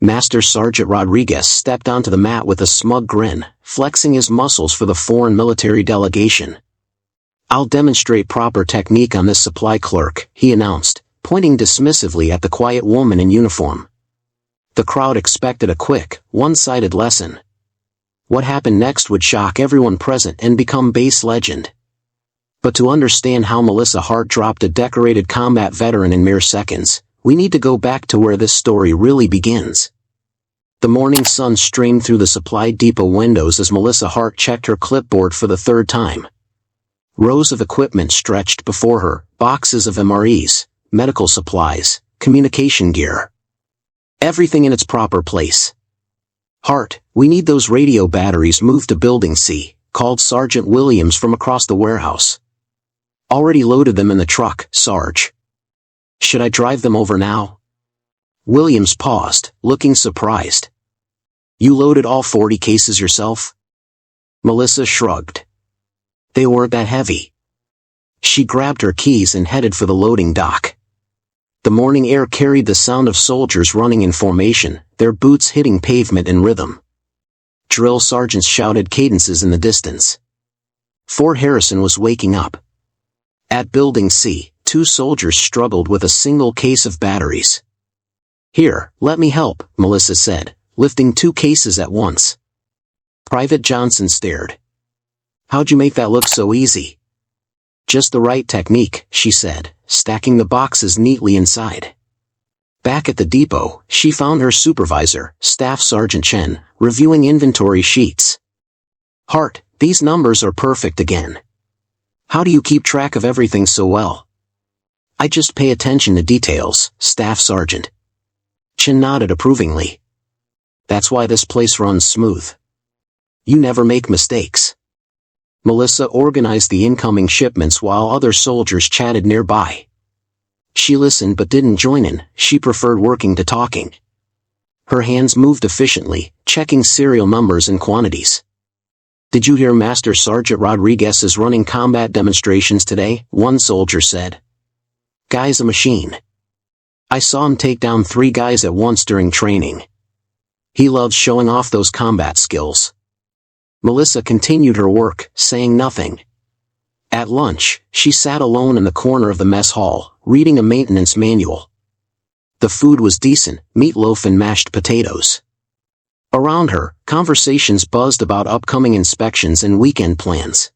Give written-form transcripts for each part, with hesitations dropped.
Master Sergeant Rodriguez stepped onto the mat with a smug grin, flexing his muscles for the foreign military delegation. "I'll demonstrate proper technique on this supply clerk," he announced, pointing dismissively at the quiet woman in uniform. The crowd expected a quick, one-sided lesson. What happened next would shock everyone present and become base legend. But to understand how Melissa Hart dropped a decorated combat veteran in mere seconds, we need to go back to where this story really begins. The morning sun streamed through the supply depot windows as Melissa Hart checked her clipboard for the third time. Rows of equipment stretched before her, boxes of MREs, medical supplies, communication gear. Everything in its proper place. "Hart, we need those radio batteries moved to Building C," called Sergeant Williams from across the warehouse. "Already loaded them in the truck, Sarge. Should I drive them over now?" Williams paused, looking surprised. "You loaded all 40 cases yourself?" Melissa shrugged. "They weren't that heavy." She grabbed her keys and headed for the loading dock. The morning air carried the sound of soldiers running in formation, their boots hitting pavement in rhythm. Drill sergeants shouted cadences in the distance. Fort Harrison was waking up. At Building C, 2 soldiers struggled with a single case of batteries. "Here, let me help," Melissa said, lifting 2 cases at once. Private Johnson stared. "How'd you make that look so easy?" "Just the right technique," she said, stacking the boxes neatly inside. Back at the depot, she found her supervisor, Staff Sergeant Chen, reviewing inventory sheets. "Hart, these numbers are perfect again. How do you keep track of everything so well?" "I just pay attention to details, Staff Sergeant." Chen nodded approvingly. "That's why this place runs smooth. You never make mistakes." Melissa organized the incoming shipments while other soldiers chatted nearby. She listened but didn't join in, she preferred working to talking. Her hands moved efficiently, checking serial numbers and quantities. "Did you hear Master Sergeant Rodriguez is running combat demonstrations today?" one soldier said. "Guy's a machine. I saw him take down 3 guys at once during training. He loves showing off those combat skills." Melissa continued her work, saying nothing. At lunch, she sat alone in the corner of the mess hall, reading a maintenance manual. The food was decent, meatloaf and mashed potatoes. Around her, conversations buzzed about upcoming inspections and weekend plans.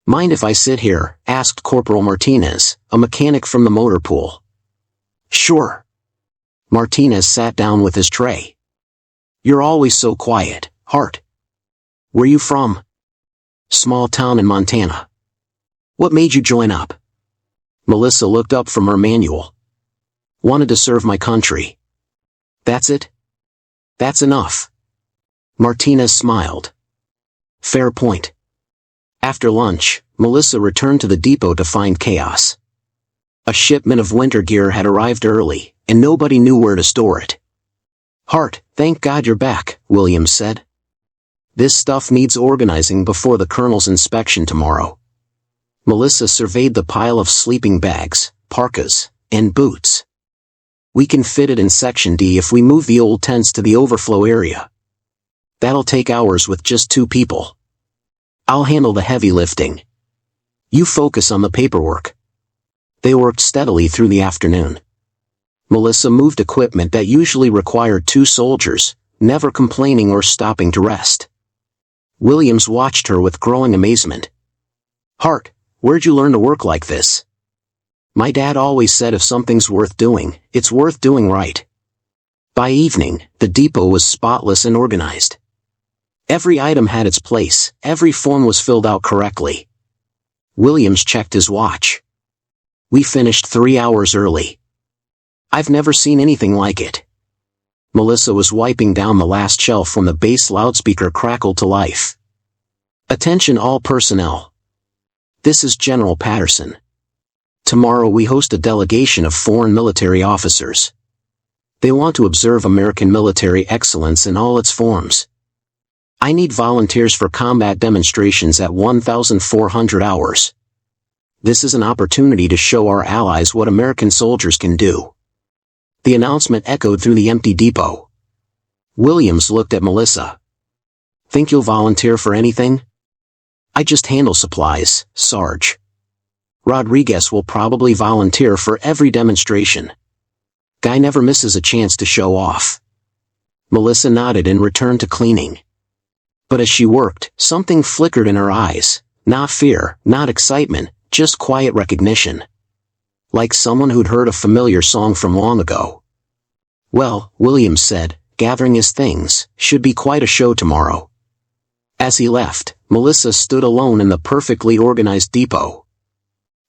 "Mind if I sit here?" asked Corporal Martinez, a mechanic from the motor pool. "Sure." Martinez sat down with his tray. "You're always so quiet, Hart. Where you from?" "Small town in Montana." "What made you join up?" Melissa looked up from her manual. "Wanted to serve my country." "That's it?" "That's enough." Martinez smiled. "Fair point." After lunch, Melissa returned to the depot to find chaos. A shipment of winter gear had arrived early, and nobody knew where to store it. "Hart, thank God you're back," Williams said. "This stuff needs organizing before the colonel's inspection tomorrow." Melissa surveyed the pile of sleeping bags, parkas, and boots. "We can fit it in Section D if we move the old tents to the overflow area. That'll take hours with just 2 people. I'll handle the heavy lifting. You focus on the paperwork." They worked steadily through the afternoon. Melissa moved equipment that usually required 2 soldiers, never complaining or stopping to rest. Williams watched her with growing amazement. "Hart, where'd you learn to work like this?" "My dad always said if something's worth doing, it's worth doing right." By evening, the depot was spotless and organized. Every item had its place, every form was filled out correctly. Williams checked his watch. "We finished 3 hours early. I've never seen anything like it." Melissa was wiping down the last shelf when the base loudspeaker crackled to life. "Attention all personnel. This is General Patterson. Tomorrow we host a delegation of foreign military officers. They want to observe American military excellence in all its forms. I need volunteers for combat demonstrations at 1,400 hours. This is an opportunity to show our allies what American soldiers can do." The announcement echoed through the empty depot. Williams looked at Melissa. Think you'll volunteer for anything? I just handle supplies, Sarge. Rodriguez will probably volunteer for every demonstration. Guy never misses a chance to show off. Melissa nodded and returned to cleaning. But as she worked, something flickered in her eyes. Not fear, not excitement, just quiet recognition. Like someone who'd heard a familiar song from long ago. Well, Williams said, gathering his things, should be quite a show tomorrow. As he left, Melissa stood alone in the perfectly organized depot.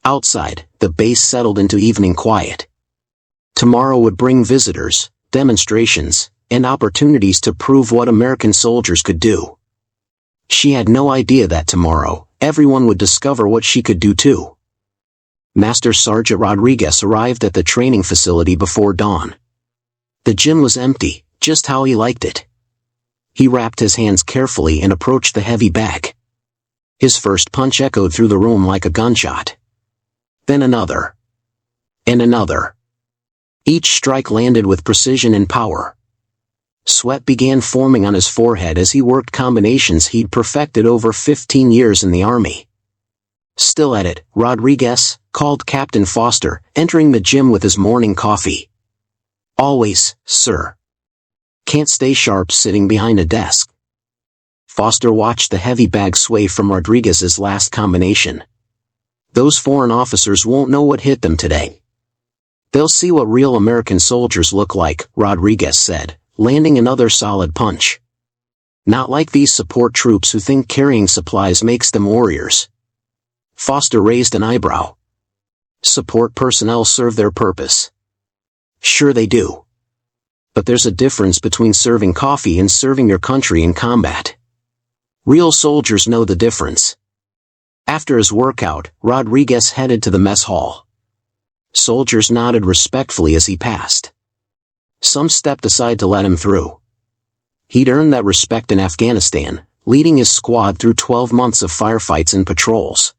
Outside, the base settled into evening quiet. Tomorrow would bring visitors, demonstrations, and opportunities to prove what American soldiers could do. She had no idea that tomorrow, everyone would discover what she could do too. Master Sergeant Rodriguez arrived at the training facility before dawn. The gym was empty, just how he liked it. He wrapped his hands carefully and approached the heavy bag. His first punch echoed through the room like a gunshot. Then another. And another. Each strike landed with precision and power. Sweat began forming on his forehead as he worked combinations he'd perfected over 15 years in the Army. Still at it, Rodriguez, called Captain Foster, entering the gym with his morning coffee. Always, sir. Can't stay sharp sitting behind a desk. Foster watched the heavy bag sway from Rodriguez's last combination. Those foreign officers won't know what hit them today. They'll see what real American soldiers look like, Rodriguez said, landing another solid punch. Not like these support troops who think carrying supplies makes them warriors. Foster raised an eyebrow. Support personnel serve their purpose. Sure they do. But there's a difference between serving coffee and serving your country in combat. Real soldiers know the difference. After his workout, Rodriguez headed to the mess hall. Soldiers nodded respectfully as he passed. Some stepped aside to let him through. He'd earned that respect in Afghanistan, leading his squad through 12 months of firefights and patrols.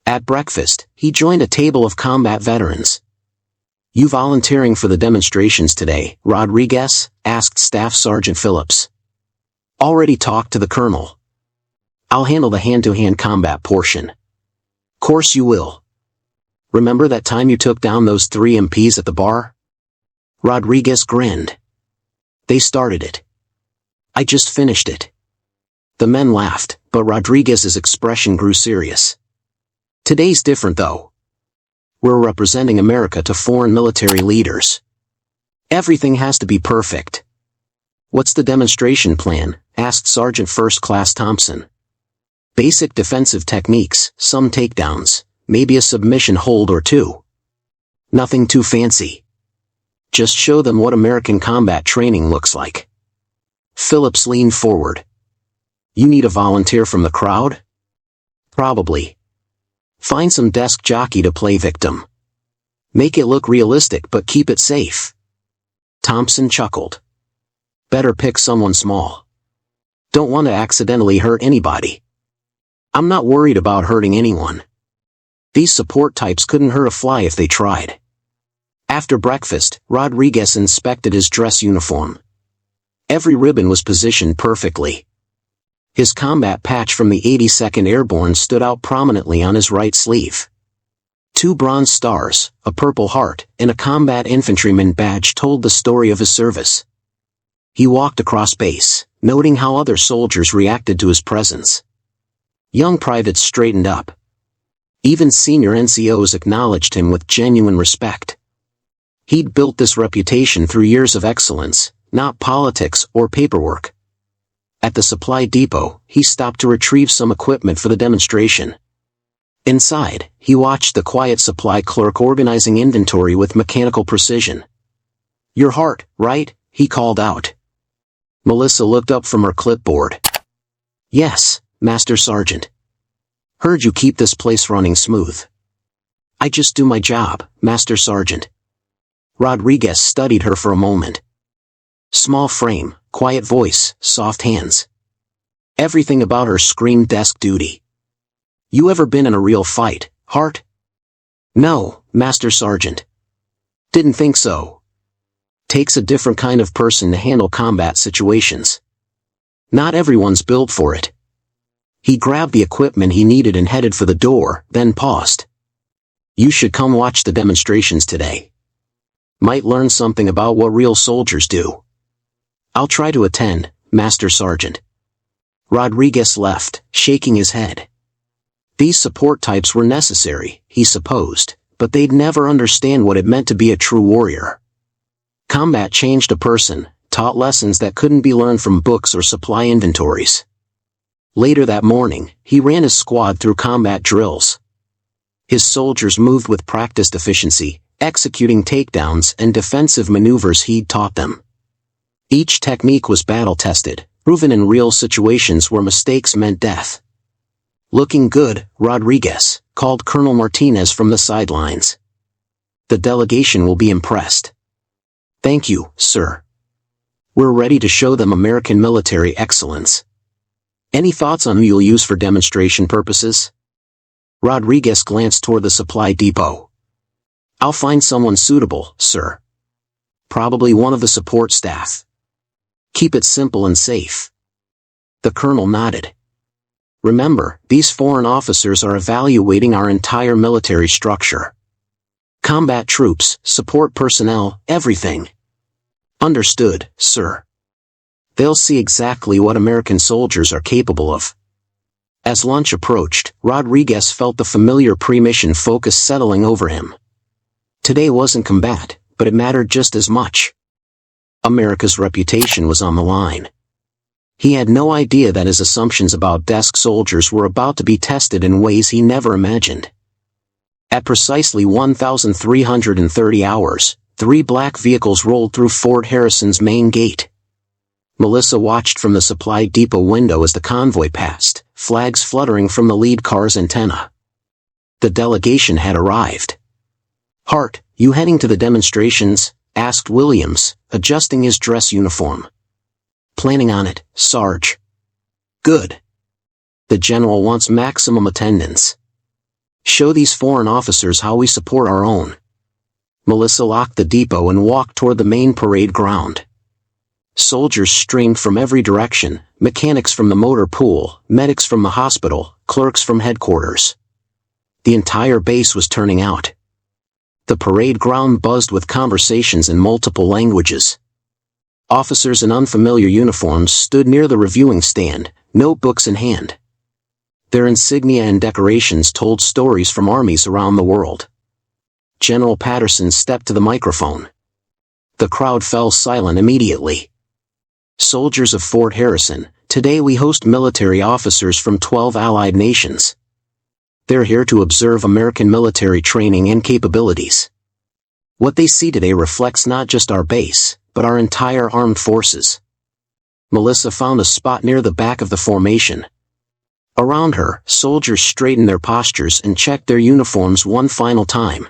At breakfast, he joined a table of combat veterans. You volunteering for the demonstrations today, Rodriguez? Asked Staff Sergeant Phillips. Already talked to the colonel. I'll handle the hand-to-hand combat portion. Course you will. Remember that time you took down those 3 MPs at the bar? Rodriguez grinned. They started it. I just finished it. The men laughed, but Rodriguez's expression grew serious. Today's different though. We're representing America to foreign military leaders. Everything has to be perfect. What's the demonstration plan? Asked Sergeant First Class Thompson. Basic defensive techniques, some takedowns, maybe a submission hold or 2. Nothing too fancy. Just show them what American combat training looks like. Phillips leaned forward. You need a volunteer from the crowd? Probably. Find some desk jockey to play victim. Make it look realistic but keep it safe. Thompson chuckled. Better pick someone small. Don't want to accidentally hurt anybody. I'm not worried about hurting anyone. These support types couldn't hurt a fly if they tried. After breakfast, Rodriguez inspected his dress uniform. Every ribbon was positioned perfectly. His combat patch from the 82nd Airborne stood out prominently on his right sleeve. 2 bronze stars, a Purple Heart, and a combat infantryman badge told the story of his service. He walked across base, noting how other soldiers reacted to his presence. Young privates straightened up. Even senior NCOs acknowledged him with genuine respect. He'd built this reputation through years of excellence, not politics or paperwork. At the supply depot, he stopped to retrieve some equipment for the demonstration. Inside, he watched the quiet supply clerk organizing inventory with mechanical precision. Your Hart, right? He called out. Melissa looked up from her clipboard. Yes, Master Sergeant. Heard you keep this place running smooth. I just do my job, Master Sergeant. Rodriguez studied her for a moment. Small frame, quiet voice, soft hands. Everything about her screamed desk duty. You ever been in a real fight, Hart? No, Master Sergeant. Didn't think so. takes a different kind of person to handle combat situations. Not everyone's built for it. He grabbed the equipment he needed and headed for the door, then paused. You should come watch the demonstrations today. Might learn something about what real soldiers do. I'll try to attend, Master Sergeant. Rodriguez left, shaking his head. These support types were necessary, he supposed, but they'd never understand what it meant to be a true warrior. Combat changed a person, taught lessons that couldn't be learned from books or supply inventories. Later that morning, he ran his squad through combat drills. His soldiers moved with practiced efficiency, executing takedowns and defensive maneuvers he'd taught them. Each technique was battle-tested, proven in real situations where mistakes meant death. Looking good, Rodriguez, called Colonel Martinez from the sidelines. The delegation will be impressed. Thank you, sir. We're ready to show them American military excellence. Any thoughts on who you'll use for demonstration purposes? Rodriguez glanced toward the supply depot. I'll find someone suitable, sir. Probably one of the support staff. Keep it simple and safe. The colonel nodded. Remember, these foreign officers are evaluating our entire military structure. Combat troops, support personnel, everything. Understood, sir. They'll see exactly what American soldiers are capable of. As lunch approached, Rodriguez felt the familiar pre-mission focus settling over him. Today wasn't combat, but it mattered just as much. America's reputation was on the line. He had no idea that his assumptions about desk soldiers were about to be tested in ways he never imagined. At precisely 1,330 hours, 3 black vehicles rolled through Fort Harrison's main gate. Melissa watched from the supply depot window as the convoy passed, flags fluttering from the lead car's antenna. The delegation had arrived. Hart, you heading to the demonstrations? Asked Williams, adjusting his dress uniform. Planning on it, Sarge. Good. The general wants maximum attendance. Show these foreign officers how we support our own. Melissa locked the depot and walked toward the main parade ground. Soldiers streamed from every direction, mechanics from the motor pool, medics from the hospital, clerks from headquarters. The entire base was turning out. The parade ground buzzed with conversations in multiple languages. Officers in unfamiliar uniforms stood near the reviewing stand, notebooks in hand. Their insignia and decorations told stories from armies around the world. General Patterson stepped to the microphone. The crowd fell silent immediately. Soldiers of Fort Harrison, today we host military officers from 12 allied nations. They're here to observe American military training and capabilities. What they see today reflects not just our base, but our entire armed forces. Melissa found a spot near the back of the formation. Around her, soldiers straightened their postures and checked their uniforms one final time.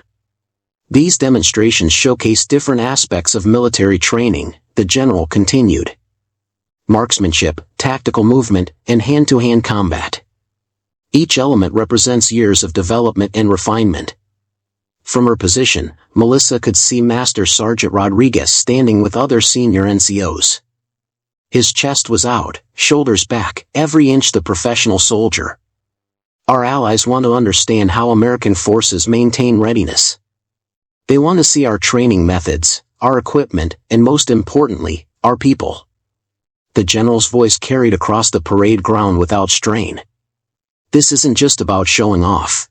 These demonstrations showcase different aspects of military training, the general continued. Marksmanship, tactical movement, and hand-to-hand combat. Each element represents years of development and refinement. From her position, Melissa could see Master Sergeant Rodriguez standing with other senior NCOs. His chest was out, shoulders back, every inch the professional soldier. Our allies want to understand how American forces maintain readiness. They want to see our training methods, our equipment, and most importantly, our people. The general's voice carried across the parade ground without strain. This isn't just about showing off.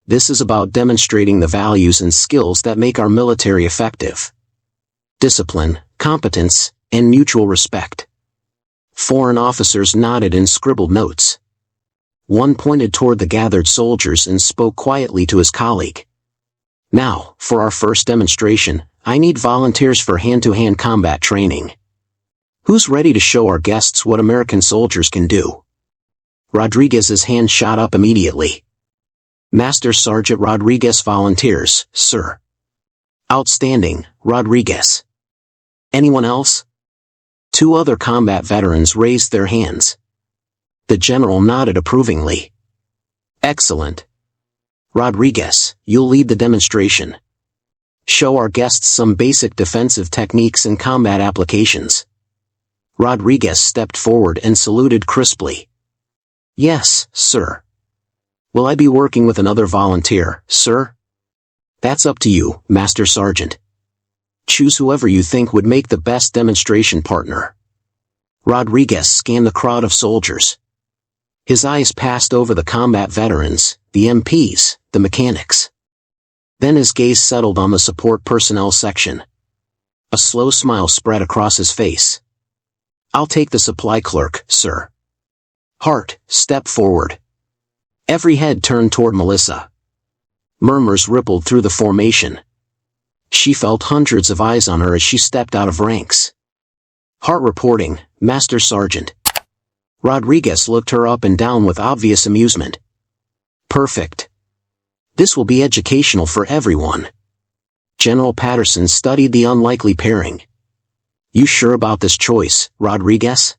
This is about demonstrating the values and skills that make our military effective. Discipline, competence, and mutual respect. Foreign officers nodded and scribbled notes. One pointed toward the gathered soldiers and spoke quietly to his colleague. Now, for our first demonstration, I need volunteers for hand-to-hand combat training. Who's ready to show our guests what American soldiers can do? Rodriguez's hand shot up immediately. Master Sergeant Rodriguez volunteers, sir. Outstanding, Rodriguez. Anyone else? 2 other combat veterans raised their hands. The general nodded approvingly. Excellent. Rodriguez, you'll lead the demonstration. Show our guests some basic defensive techniques and combat applications. Rodriguez stepped forward and saluted crisply. Yes, sir. Will I be working with another volunteer, sir? That's up to you, Master Sergeant. Choose whoever you think would make the best demonstration partner. Rodriguez scanned the crowd of soldiers. His eyes passed over the combat veterans, the MPs, the mechanics. Then his gaze settled on the support personnel section. A slow smile spread across his face. I'll take the supply clerk, sir. Hart, step forward. Every head turned toward Melissa. Murmurs rippled through the formation. She felt hundreds of eyes on her as she stepped out of ranks. Hart reporting, Master Sergeant. Rodriguez looked her up and down with obvious amusement. Perfect. This will be educational for everyone. General Patterson studied the unlikely pairing. You sure about this choice, Rodriguez?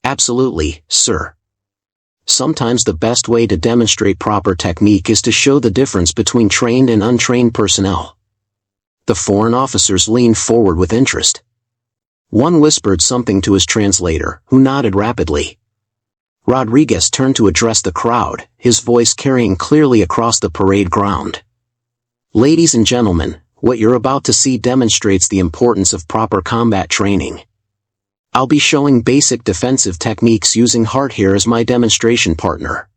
Absolutely, sir. Sometimes the best way to demonstrate proper technique is to show the difference between trained and untrained personnel. The foreign officers leaned forward with interest. One whispered something to his translator, who nodded rapidly. Rodriguez turned to address the crowd, his voice carrying clearly across the parade ground. Ladies and gentlemen, what you're about to see demonstrates the importance of proper combat training. I'll be showing basic defensive techniques using Hart here as my demonstration partner.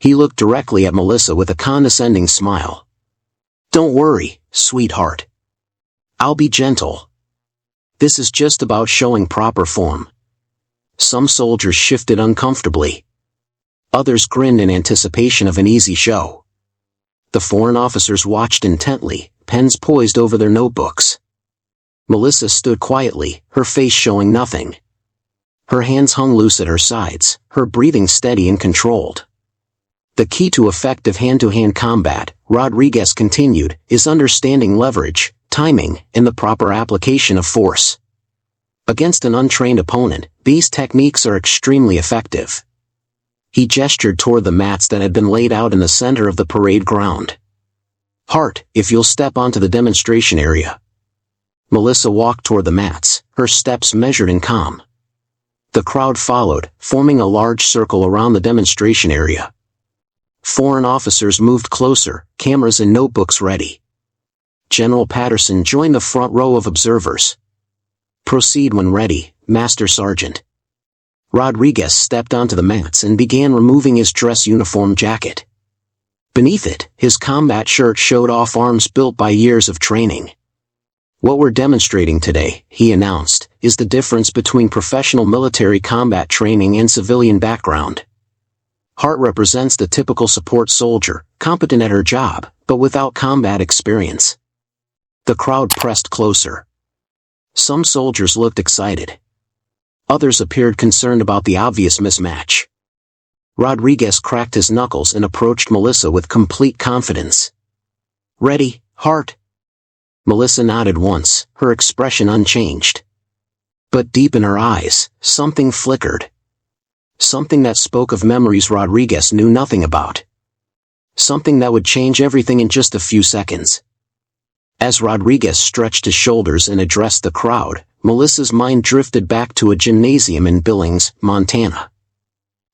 He looked directly at Melissa with a condescending smile. Don't worry, sweetheart. I'll be gentle. This is just about showing proper form. Some soldiers shifted uncomfortably. Others grinned in anticipation of an easy show. The foreign officers watched intently, pens poised over their notebooks. Melissa stood quietly, her face showing nothing. Her hands hung loose at her sides, her breathing steady and controlled. The key to effective hand-to-hand combat, Rodriguez continued, is understanding leverage, timing, and the proper application of force. Against an untrained opponent, these techniques are extremely effective. He gestured toward the mats that had been laid out in the center of the parade ground. Hart, if you'll step onto the demonstration area. Melissa walked toward the mats, her steps measured and calm. The crowd followed, forming a large circle around the demonstration area. Foreign officers moved closer, cameras and notebooks ready. General Patterson joined the front row of observers. Proceed when ready, Master Sergeant. Rodriguez stepped onto the mats and began removing his dress uniform jacket. Beneath it, his combat shirt showed off arms built by years of training. What we're demonstrating today, he announced, is the difference between professional military combat training and civilian background. Hart represents the typical support soldier, competent at her job, but without combat experience. The crowd pressed closer. Some soldiers looked excited. Others appeared concerned about the obvious mismatch. Rodriguez cracked his knuckles and approached Melissa with complete confidence. Ready, Hart? Melissa nodded once, her expression unchanged. But deep in her eyes, something flickered. Something that spoke of memories Rodriguez knew nothing about. Something that would change everything in just a few seconds. As Rodriguez stretched his shoulders and addressed the crowd, Melissa's mind drifted back to a gymnasium in Billings, Montana.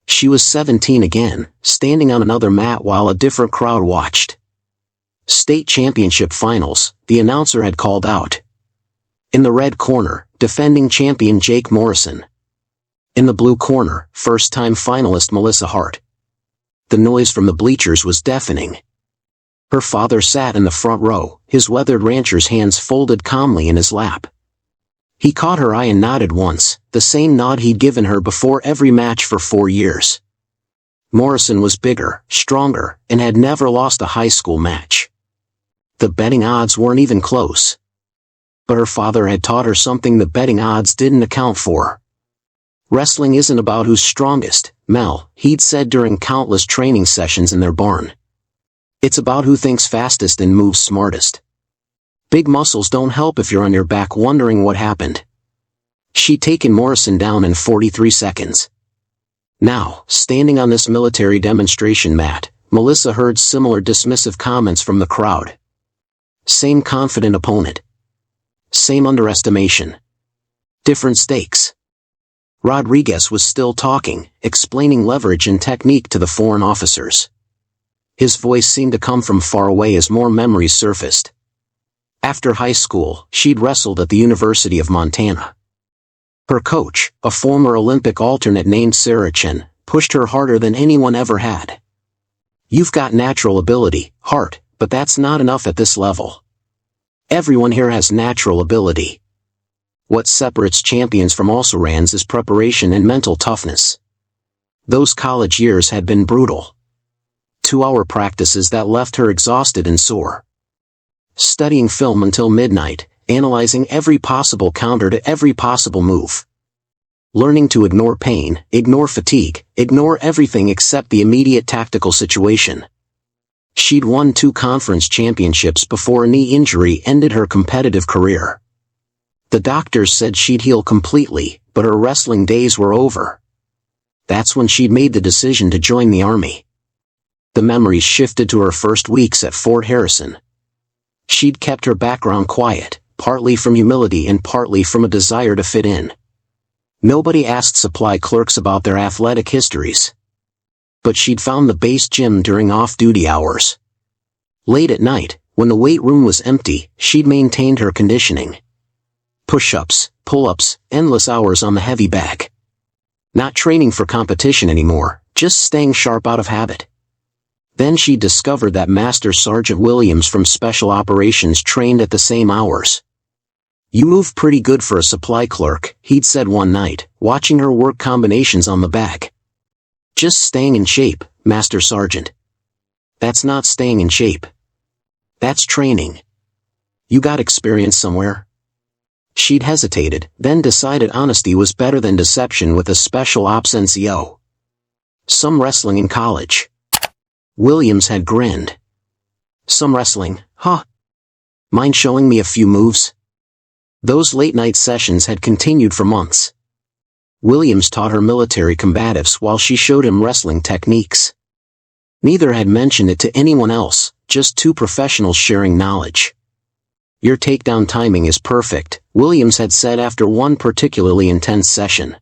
She was 17 again, standing on another mat while a different crowd watched. State championship finals, the announcer had called out. In the red corner, defending champion Jake Morrison. In the blue corner, first-time finalist Melissa Hart. The noise from the bleachers was deafening. Her father sat in the front row, his weathered rancher's hands folded calmly in his lap. He caught her eye and nodded once, the same nod he'd given her before every match for 4 years. Morrison was bigger, stronger, and had never lost a high school match. The betting odds weren't even close. But her father had taught her something the betting odds didn't account for. Wrestling isn't about who's strongest, Mel, he'd said during countless training sessions in their barn. It's about who thinks fastest and moves smartest. Big muscles don't help if you're on your back wondering what happened. She'd taken Morrison down in 43 seconds. Now, standing on this military demonstration mat, Melissa heard similar dismissive comments from the crowd. Same confident opponent. Same underestimation. Different stakes. Rodriguez was still talking, explaining leverage and technique to the foreign officers. His voice seemed to come from far away as more memories surfaced. After high school, she'd wrestled at the University of Montana. Her coach, a former Olympic alternate named Saracen, pushed her harder than anyone ever had. "You've got natural ability, Hart, but that's not enough at this level. Everyone here has natural ability. What separates champions from also-rans is preparation and mental toughness." Those college years had been brutal. 2-hour practices that left her exhausted and sore. Studying film until midnight, analyzing every possible counter to every possible move. Learning to ignore pain, ignore fatigue, ignore everything except the immediate tactical situation. She'd won 2 conference championships before a knee injury ended her competitive career. The doctors said she'd heal completely, but her wrestling days were over. That's when she'd made the decision to join the Army. The memories shifted to her first weeks at Fort Harrison. She'd kept her background quiet, partly from humility and partly from a desire to fit in. Nobody asked supply clerks about their athletic histories. But she'd found the base gym during off-duty hours. Late at night, when the weight room was empty, she'd maintained her conditioning. Push-ups, pull-ups, endless hours on the heavy bag. Not training for competition anymore, just staying sharp out of habit. Then she discovered that Master Sergeant Williams from Special Operations trained at the same hours. "You move pretty good for a supply clerk," he'd said one night, watching her work combinations on the bag. "Just staying in shape, Master Sergeant." "That's not staying in shape. That's training. You got experience somewhere?" She'd hesitated, then decided honesty was better than deception with a special ops NCO. "Some wrestling in college." Williams had grinned. "Some wrestling, huh? Mind showing me a few moves?" Those late-night sessions had continued for months. Williams taught her military combatives while she showed him wrestling techniques. Neither had mentioned it to anyone else, just 2 professionals sharing knowledge. "Your takedown timing is perfect," Williams had said after one particularly intense session.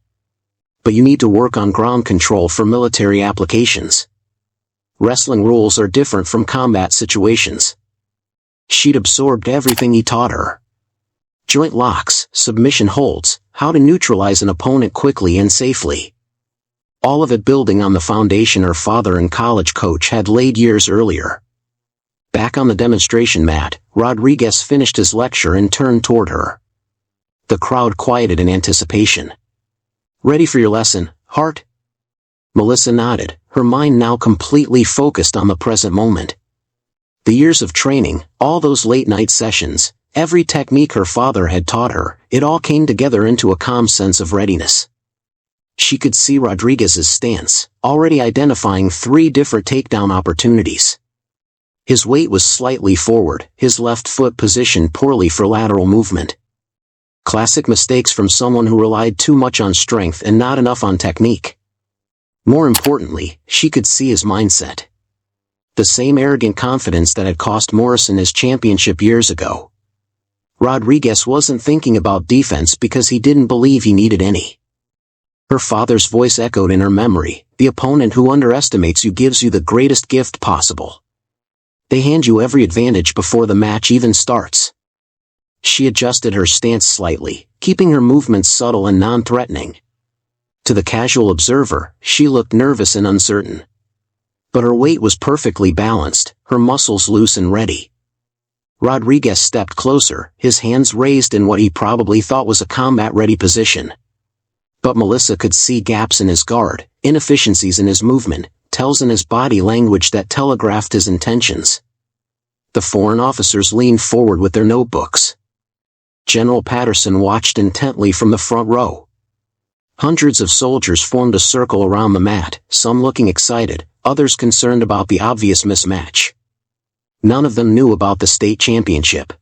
"But you need to work on ground control for military applications. Wrestling rules are different from combat situations." She'd absorbed everything he taught her. Joint locks, submission holds, how to neutralize an opponent quickly and safely. All of it building on the foundation her father and college coach had laid years earlier. Back on the demonstration mat, Rodriguez finished his lecture and turned toward her. The crowd quieted in anticipation. "Ready for your lesson, Hart?" Melissa nodded, her mind now completely focused on the present moment. The years of training, all those late-night sessions, every technique her father had taught her, it all came together into a calm sense of readiness. She could see Rodriguez's stance, already identifying 3 different takedown opportunities. His weight was slightly forward, his left foot positioned poorly for lateral movement. Classic mistakes from someone who relied too much on strength and not enough on technique. More importantly, she could see his mindset. The same arrogant confidence that had cost Morrison his championship years ago. Rodriguez wasn't thinking about defense because he didn't believe he needed any. Her father's voice echoed in her memory, "The opponent who underestimates you gives you the greatest gift possible. They hand you every advantage before the match even starts." She adjusted her stance slightly, keeping her movements subtle and non-threatening. To the casual observer, she looked nervous and uncertain. But her weight was perfectly balanced, her muscles loose and ready. Rodriguez stepped closer, his hands raised in what he probably thought was a combat-ready position. But Melissa could see gaps in his guard, inefficiencies in his movement, tells in his body language that telegraphed his intentions. The foreign officers leaned forward with their notebooks. General Patterson watched intently from the front row. Hundreds of soldiers formed a circle around the mat, some looking excited, others concerned about the obvious mismatch. None of them knew about the state championship.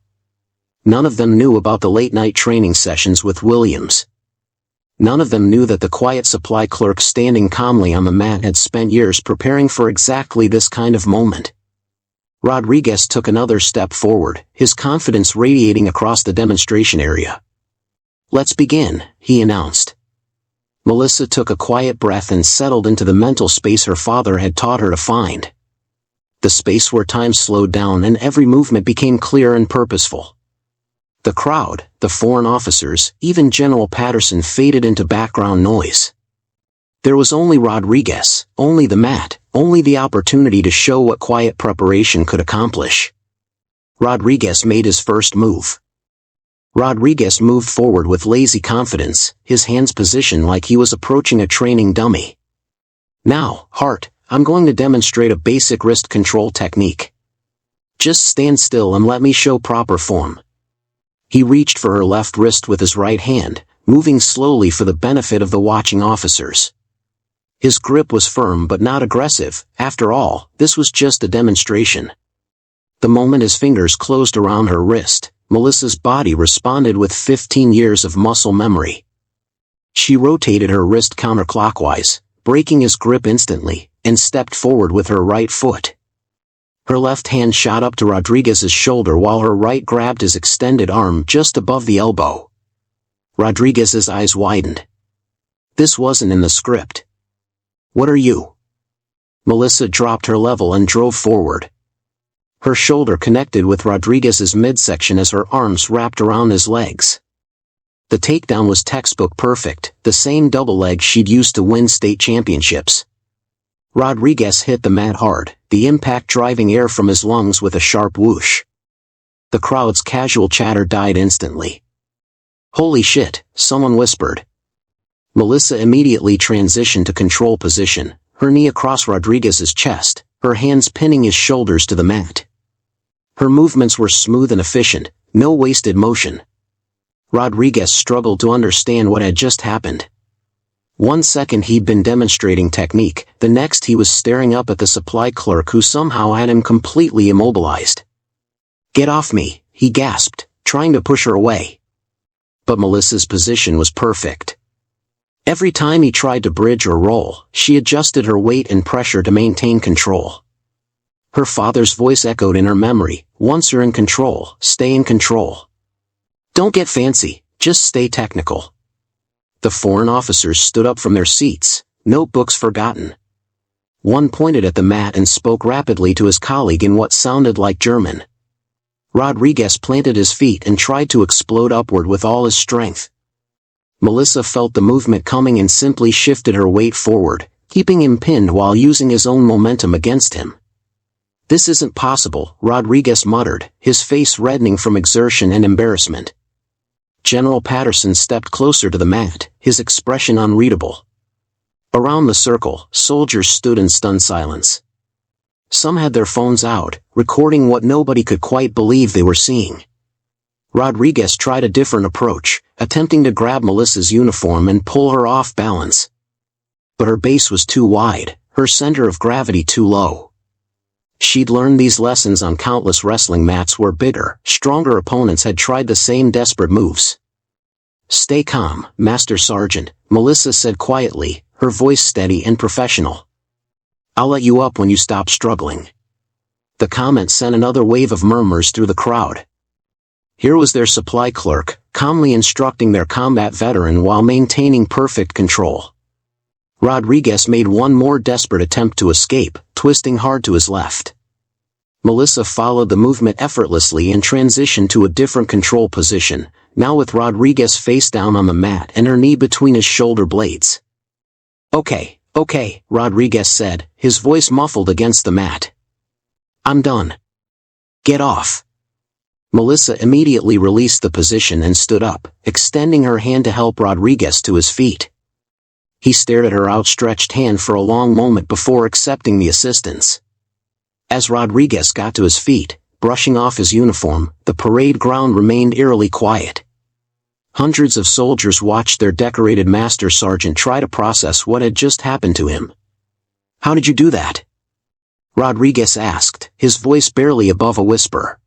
None of them knew about the late-night training sessions with Williams. None of them knew that the quiet supply clerk standing calmly on the mat had spent years preparing for exactly this kind of moment. Rodriguez took another step forward, his confidence radiating across the demonstration area. "Let's begin," he announced. Melissa took a quiet breath and settled into the mental space her father had taught her to find. The space where time slowed down and every movement became clear and purposeful. The crowd, the foreign officers, even General Patterson faded into background noise. There was only Rodriguez, only the mat, only the opportunity to show what quiet preparation could accomplish. Rodriguez made his first move. Rodriguez moved forward with lazy confidence, his hands positioned like he was approaching a training dummy. "Now, Hart, I'm going to demonstrate a basic wrist control technique. Just stand still and let me show proper form." He reached for her left wrist with his right hand, moving slowly for the benefit of the watching officers. His grip was firm but not aggressive. After all, this was just a demonstration. The moment his fingers closed around her wrist, Melissa's body responded with 15 years of muscle memory. She rotated her wrist counterclockwise, breaking his grip instantly, and stepped forward with her right foot. Her left hand shot up to Rodriguez's shoulder while her right grabbed his extended arm just above the elbow. Rodriguez's eyes widened. This wasn't in the script. "What are you?" Melissa dropped her level and drove forward. Her shoulder connected with Rodriguez's midsection as her arms wrapped around his legs. The takedown was textbook perfect, the same double leg she'd used to win state championships. Rodriguez hit the mat hard, the impact driving air from his lungs with a sharp whoosh. The crowd's casual chatter died instantly. "Holy shit," someone whispered. Melissa immediately transitioned to control position, her knee across Rodriguez's chest, her hands pinning his shoulders to the mat. Her movements were smooth and efficient, no wasted motion. Rodriguez struggled to understand what had just happened. 1 second he'd been demonstrating technique, the next he was staring up at the supply clerk who somehow had him completely immobilized. "Get off me," he gasped, trying to push her away. But Melissa's position was perfect. Every time he tried to bridge or roll, she adjusted her weight and pressure to maintain control. Her father's voice echoed in her memory, "Once you're in control, stay in control. Don't get fancy, just stay technical." The foreign officers stood up from their seats, notebooks forgotten. One pointed at the mat and spoke rapidly to his colleague in what sounded like German. Rodriguez planted his feet and tried to explode upward with all his strength. Melissa felt the movement coming and simply shifted her weight forward, keeping him pinned while using his own momentum against him. "This isn't possible," Rodriguez muttered, his face reddening from exertion and embarrassment. General Patterson stepped closer to the mat, his expression unreadable. Around the circle, soldiers stood in stunned silence. Some had their phones out, recording what nobody could quite believe they were seeing. Rodriguez tried a different approach, attempting to grab Melissa's uniform and pull her off balance. But her base was too wide, her center of gravity too low. She'd learned these lessons on countless wrestling mats where bigger, stronger opponents had tried the same desperate moves. "Stay calm, Master Sergeant," Melissa said quietly, her voice steady and professional. "I'll let you up when you stop struggling." The comment sent another wave of murmurs through the crowd. Here was their supply clerk, calmly instructing their combat veteran while maintaining perfect control. Rodriguez made one more desperate attempt to escape, twisting hard to his left. Melissa followed the movement effortlessly and transitioned to a different control position, now with Rodriguez face down on the mat and her knee between his shoulder blades. Okay, Rodriguez said, his voice muffled against the mat. "I'm done. Get off." Melissa immediately released the position and stood up, extending her hand to help Rodriguez to his feet. He stared at her outstretched hand for a long moment before accepting the assistance. As Rodriguez got to his feet, brushing off his uniform, the parade ground remained eerily quiet. Hundreds of soldiers watched their decorated master sergeant try to process what had just happened to him. "How did you do that?" Rodriguez asked, his voice barely above a whisper.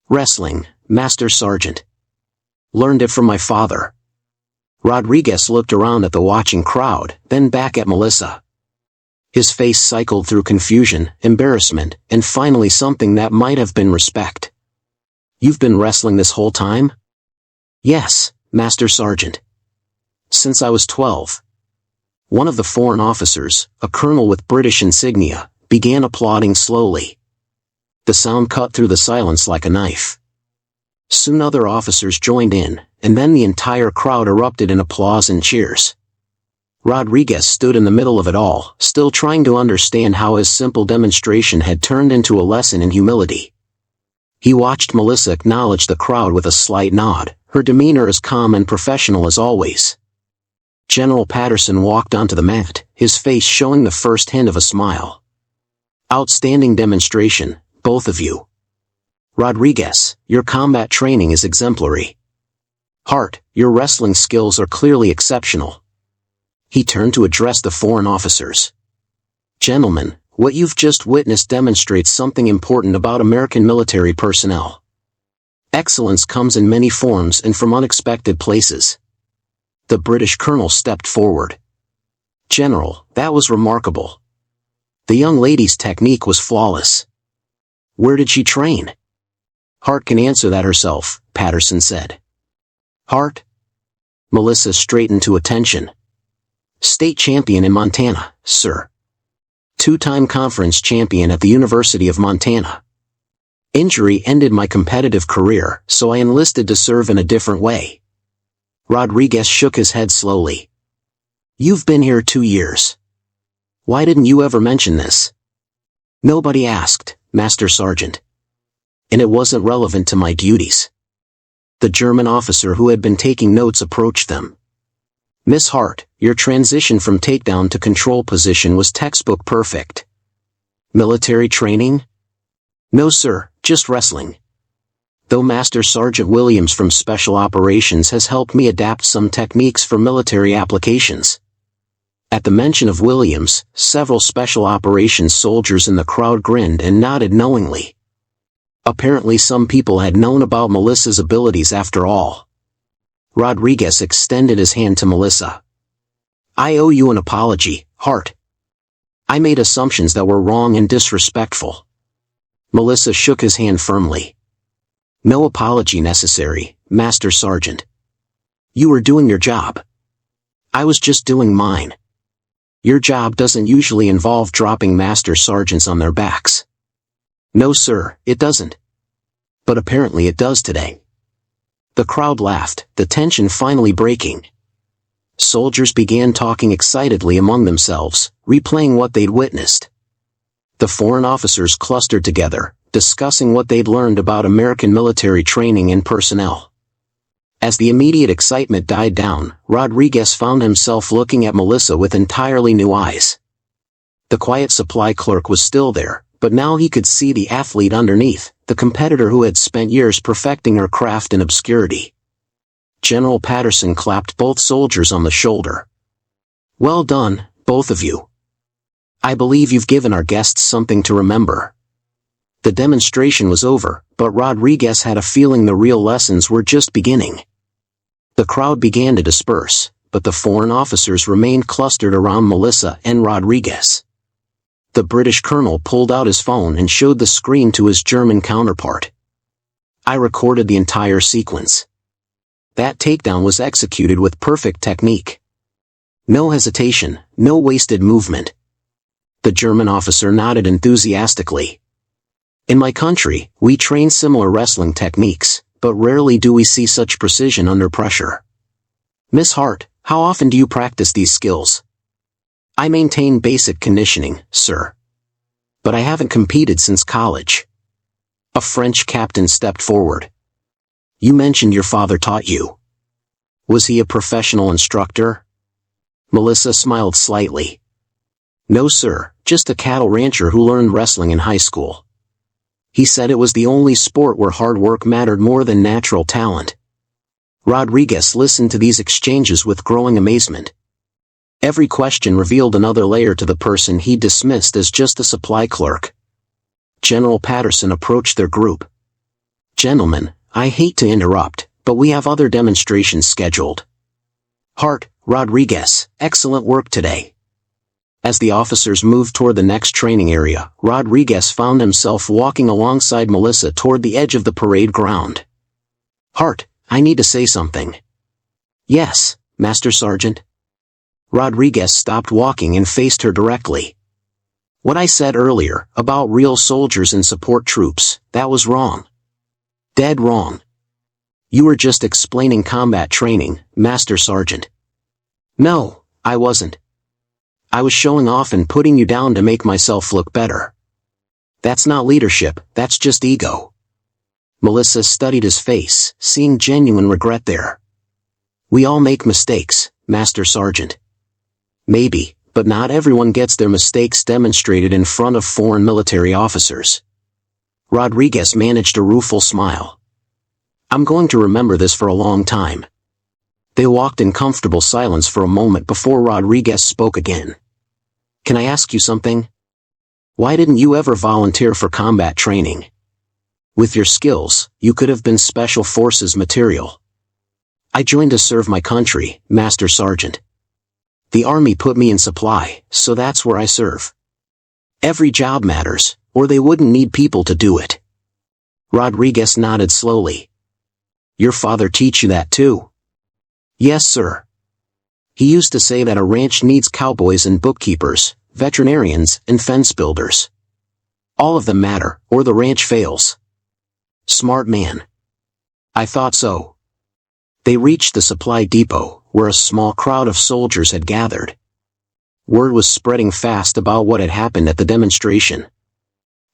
"Wrestling, Master Sergeant. Learned it from my father." Rodriguez looked around at the watching crowd, then back at Melissa. His face cycled through confusion, embarrassment, and finally something that might have been respect. "You've been wrestling this whole time?" "Yes, Master Sergeant. Since I was 12. One of the foreign officers, a colonel with British insignia, began applauding slowly. The sound cut through the silence like a knife. Soon other officers joined in, and then the entire crowd erupted in applause and cheers. Rodriguez stood in the middle of it all, still trying to understand how his simple demonstration had turned into a lesson in humility. He watched Melissa acknowledge the crowd with a slight nod, her demeanor as calm and professional as always. General Patterson walked onto the mat, his face showing the first hint of a smile. "Outstanding demonstration, both of you. Rodriguez, your combat training is exemplary. Hart, your wrestling skills are clearly exceptional." He turned to address the foreign officers. "Gentlemen, what you've just witnessed demonstrates something important about American military personnel. Excellence comes in many forms and from unexpected places." The British colonel stepped forward. "General, that was remarkable. The young lady's technique was flawless. Where did she train?" "Hart can answer that herself," Patterson said. "Hart?" Melissa straightened to attention. "State champion in Montana, sir. Two-time conference champion at the University of Montana. Injury ended my competitive career, so I enlisted to serve in a different way." Rodriguez shook his head slowly. "You've been here 2 years. Why didn't you ever mention this?" "Nobody asked, Master Sergeant. And it wasn't relevant to my duties." The German officer who had been taking notes approached them. "Miss Hart, your transition from takedown to control position was textbook perfect. Military training?" "No sir, just wrestling. Though Master Sergeant Williams from Special Operations has helped me adapt some techniques for military applications." At the mention of Williams, several Special Operations soldiers in the crowd grinned and nodded knowingly. Apparently some people had known about Melissa's abilities after all. Rodriguez extended his hand to Melissa. "I owe you an apology, Hart. I made assumptions that were wrong and disrespectful." Melissa shook his hand firmly. "No apology necessary, Master Sergeant. You were doing your job. I was just doing mine. Your job doesn't usually involve dropping Master Sergeants on their backs." "No sir, it doesn't. But apparently it does today." The crowd laughed, the tension finally breaking. Soldiers began talking excitedly among themselves, replaying what they'd witnessed. The foreign officers clustered together, discussing what they'd learned about American military training and personnel. As the immediate excitement died down, Rodriguez found himself looking at Melissa with entirely new eyes. The quiet supply clerk was still there, but now he could see the athlete underneath, the competitor who had spent years perfecting her craft in obscurity. General Patterson clapped both soldiers on the shoulder. "Well done, both of you. I believe you've given our guests something to remember." The demonstration was over, but Rodriguez had a feeling the real lessons were just beginning. The crowd began to disperse, but the foreign officers remained clustered around Melissa and Rodriguez. The British colonel pulled out his phone and showed the screen to his German counterpart. "I recorded the entire sequence. That takedown was executed with perfect technique. No hesitation, no wasted movement." The German officer nodded enthusiastically. "In my country, we train similar wrestling techniques, but rarely do we see such precision under pressure. Miss Hart, how often do you practice these skills?" "I maintain basic conditioning, sir. But I haven't competed since college." A French captain stepped forward. "You mentioned your father taught you. Was he a professional instructor?" Melissa smiled slightly. "No sir, just a cattle rancher who learned wrestling in high school. He said it was the only sport where hard work mattered more than natural talent." Rodriguez listened to these exchanges with growing amazement. Every question revealed another layer to the person he dismissed as just a supply clerk. General Patterson approached their group. "Gentlemen, I hate to interrupt, but we have other demonstrations scheduled. Hart, Rodriguez, excellent work today. As the officers moved toward the next training area, Rodriguez found himself walking alongside Melissa toward the edge of the parade ground. "Hart, I need to say something." "Yes, Master Sergeant." Rodriguez stopped walking and faced her directly. "What I said earlier, about real soldiers and support troops, that was wrong. Dead wrong. You were just explaining combat training, Master Sergeant." "No, I wasn't. I was showing off and putting you down to make myself look better. That's not leadership, that's just ego." Melissa studied his face, seeing genuine regret there. "We all make mistakes, Master Sergeant." "Maybe, but not everyone gets their mistakes demonstrated in front of foreign military officers." Rodriguez managed a rueful smile. "I'm going to remember this for a long time." They walked in comfortable silence for a moment before Rodriguez spoke again. "Can I ask you something? Why didn't you ever volunteer for combat training? With your skills, you could have been Special Forces material." "I joined to serve my country, Master Sergeant. The Army put me in supply, so that's where I serve. Every job matters, or they wouldn't need people to do it." Rodriguez nodded slowly. "Your father teach you that too?" "Yes, sir. He used to say that a ranch needs cowboys and bookkeepers, veterinarians and fence builders. All of them matter, or the ranch fails." "Smart man." "I thought so." They reached the supply depot, where a small crowd of soldiers had gathered. Word was spreading fast about what had happened at the demonstration.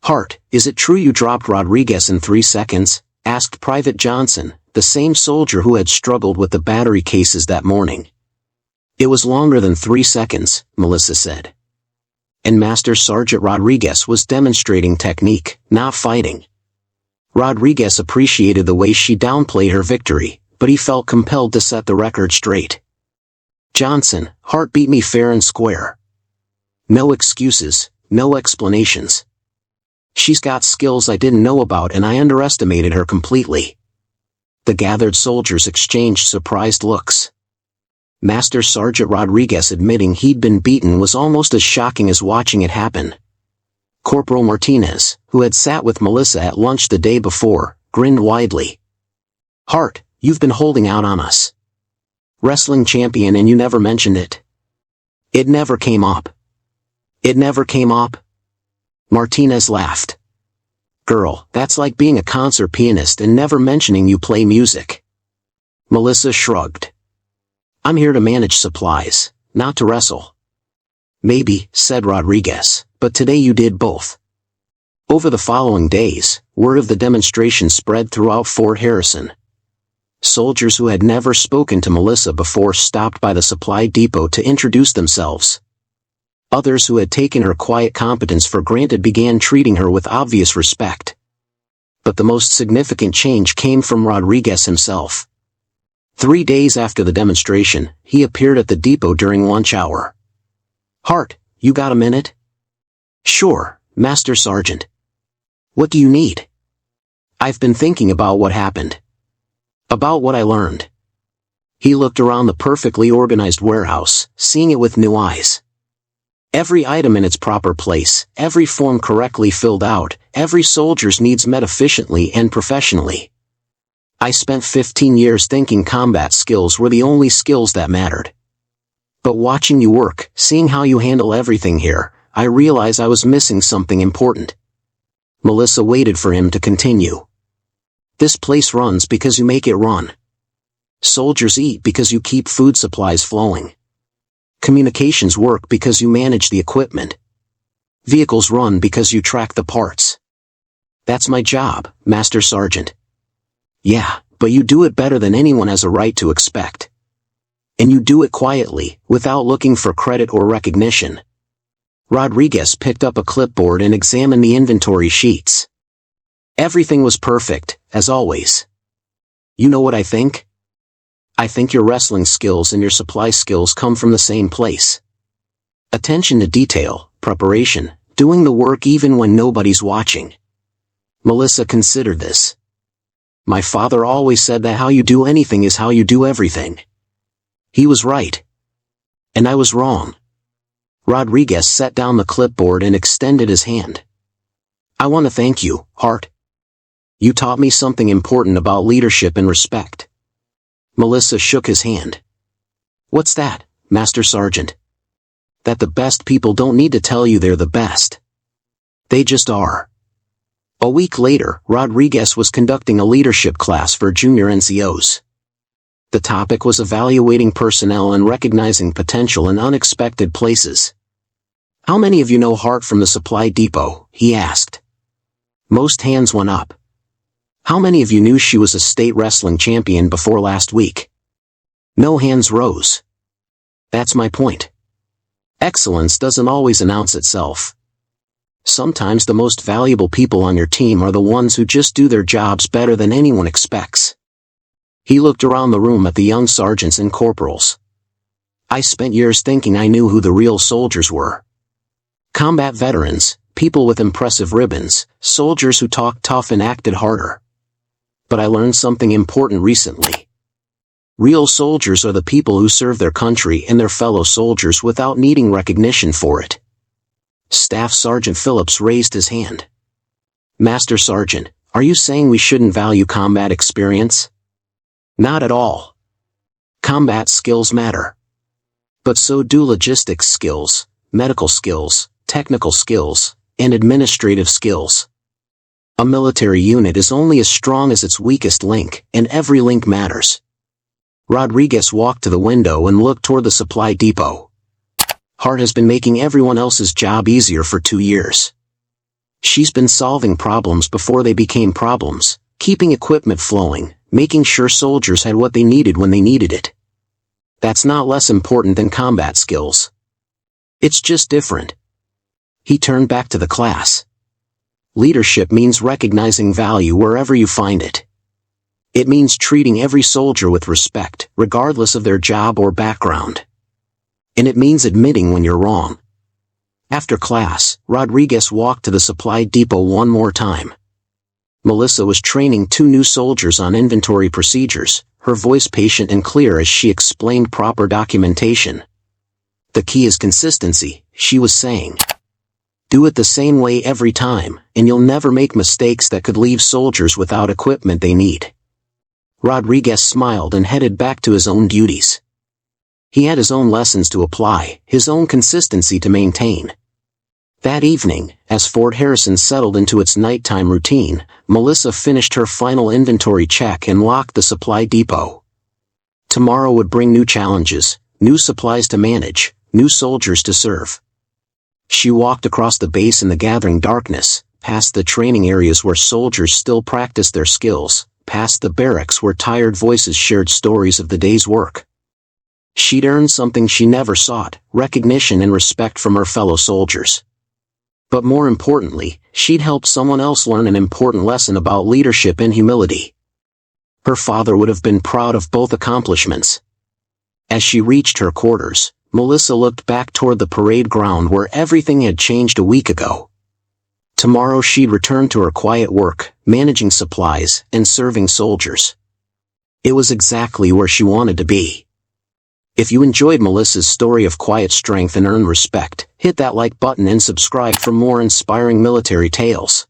"Hart, is it true you dropped Rodriguez in 3 seconds?" asked Private Johnson, the same soldier who had struggled with the battery cases that morning. "It was longer than 3 seconds, Melissa said. And Master Sergeant Rodriguez was demonstrating technique, not fighting." Rodriguez appreciated the way she downplayed her victory, but he felt compelled to set the record straight. "Johnson, Hart beat me fair and square. No excuses, no explanations. She's got skills I didn't know about and I underestimated her completely." The gathered soldiers exchanged surprised looks. Master Sergeant Rodriguez admitting he'd been beaten was almost as shocking as watching it happen. Corporal Martinez, who had sat with Melissa at lunch the day before, grinned widely. "Hart, you've been holding out on us. Wrestling champion and you never mentioned it. It never came up." "It never came up?" Martinez laughed. "Girl, that's like being a concert pianist and never mentioning you play music." Melissa shrugged. "I'm here to manage supplies, not to wrestle." "Maybe," said Rodriguez, "but today you did both." Over the following days, word of the demonstration spread throughout Fort Harrison. Soldiers who had never spoken to Melissa before stopped by the supply depot to introduce themselves. Others who had taken her quiet competence for granted began treating her with obvious respect. But the most significant change came from Rodriguez himself. 3 days after the demonstration, he appeared at the depot during lunch hour. "Hart, you got a minute?" "Sure, Master Sergeant." "What do you need?" "I've been thinking about what happened. About what I learned." He looked around the perfectly organized warehouse, seeing it with new eyes. Every item in its proper place, every form correctly filled out, every soldier's needs met efficiently and professionally. I spent 15 years thinking combat skills were the only skills that mattered. But watching you work, seeing how you handle everything here, I realized I was missing something important. Melissa waited for him to continue. "This place runs because you make it run. Soldiers eat because you keep food supplies flowing. Communications work because you manage the equipment. Vehicles run because you track the parts. That's my job, Master Sergeant." "Yeah, but you do it better than anyone has a right to expect. And you do it quietly, without looking for credit or recognition." Rodriguez picked up a clipboard and examined the inventory sheets. Everything was perfect, as always. "You know what I think? I think your wrestling skills and your supply skills come from the same place. Attention to detail, preparation, doing the work even when nobody's watching." Melissa considered this. "My father always said that how you do anything is how you do everything." He was right. And I was wrong. Rodriguez set down the clipboard and extended his hand. "I want to thank you, Hart. You taught me something important about leadership and respect." Melissa shook his hand. "What's that, Master Sergeant?" "That the best people don't need to tell you they're the best. They just are." A week later, Rodriguez was conducting a leadership class for junior NCOs. The topic was evaluating personnel and recognizing potential in unexpected places. "How many of you know Hart from the supply depot?" he asked. Most hands went up. "How many of you knew she was a state wrestling champion before last week?" No hands rose. That's my point. Excellence doesn't always announce itself. Sometimes the most valuable people on your team are the ones who just do their jobs better than anyone expects. He looked around the room at the young sergeants and corporals. "I spent years thinking I knew who the real soldiers were. Combat veterans, people with impressive ribbons, soldiers who talked tough and acted harder. But I learned something important recently. Real soldiers are the people who serve their country and their fellow soldiers without needing recognition for it." Staff Sergeant Phillips raised his hand. "Master Sergeant, are you saying we shouldn't value combat experience?" "Not at all. Combat skills matter. But so do logistics skills, medical skills, technical skills, and administrative skills. A military unit is only as strong as its weakest link, and every link matters." Rodriguez walked to the window and looked toward the supply depot. "Hart has been making everyone else's job easier for 2 years. She's been solving problems before they became problems, keeping equipment flowing, making sure soldiers had what they needed when they needed it. That's not less important than combat skills. It's just different." He turned back to the class. "Leadership means recognizing value wherever you find it. It means treating every soldier with respect, regardless of their job or background. And it means admitting when you're wrong." After class, Rodriguez walked to the supply depot one more time. Melissa was training 2 new soldiers on inventory procedures, her voice patient and clear as she explained proper documentation. "The key is consistency," she was saying. "Do it the same way every time, and you'll never make mistakes that could leave soldiers without equipment they need." Rodriguez smiled and headed back to his own duties. He had his own lessons to apply, his own consistency to maintain. That evening, as Fort Harrison settled into its nighttime routine, Melissa finished her final inventory check and locked the supply depot. Tomorrow would bring new challenges, new supplies to manage, new soldiers to serve. She walked across the base in the gathering darkness, past the training areas where soldiers still practiced their skills, past the barracks where tired voices shared stories of the day's work. She'd earned something she never sought, recognition and respect from her fellow soldiers. But more importantly, she'd helped someone else learn an important lesson about leadership and humility. Her father would have been proud of both accomplishments. As she reached her quarters, Melissa looked back toward the parade ground where everything had changed a week ago. Tomorrow she'd return to her quiet work, managing supplies and serving soldiers. It was exactly where she wanted to be. If you enjoyed Melissa's story of quiet strength and earned respect, hit that like button and subscribe for more inspiring military tales.